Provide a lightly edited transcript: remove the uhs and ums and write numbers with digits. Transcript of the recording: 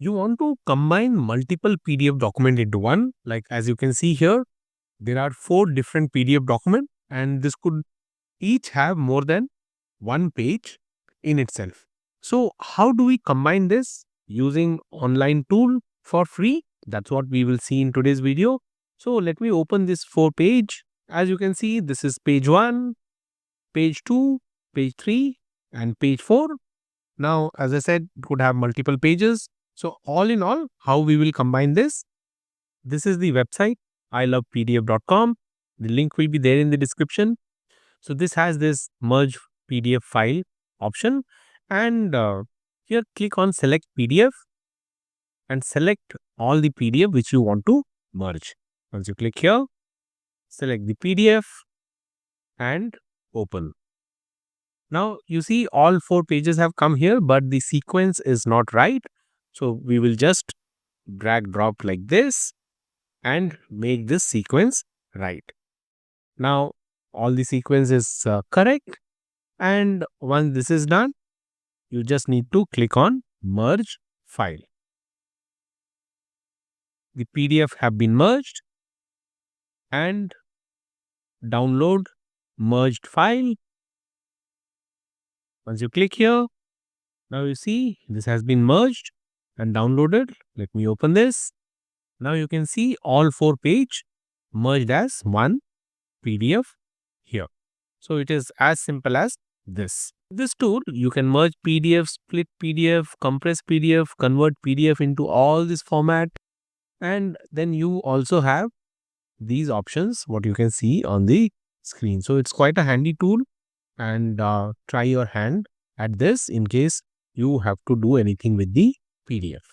You want to combine multiple PDF document into one. Like as you can see here, there are 4 different PDF documents and this could each have more than one page in itself. So how do we combine this using online tool for free? That's what we will see in today's video. So let me open this 4 page. As you can see, this is page 1, page 2, page 3 and page 4. Now, as I said, it could have multiple pages. So all in all, how we will combine this? This is the website ilovepdf.com. The link will be there in the description. So this has this merge PDF file option and here click on select PDF and select all the PDF which you want to merge. Once you click here, select the PDF and open. Now you see all 4 pages have come here, but the sequence is not right. So we will just drag drop like this and make this sequence right. Now all the sequence is correct. And once this is done, you just need to click on merge file. The PDF have been merged and download merged file. Once you click here, now you see this has been merged and downloaded. Let me open this. Now you can see all 4 page merged as one PDF here. So it is as simple as this. This tool, you can merge PDF, split PDF, compress PDF, convert PDF into all this format. And then you also have these options, what you can see on the screen. So it's quite a handy tool and try your hand at this in case you have to do anything with the PDF.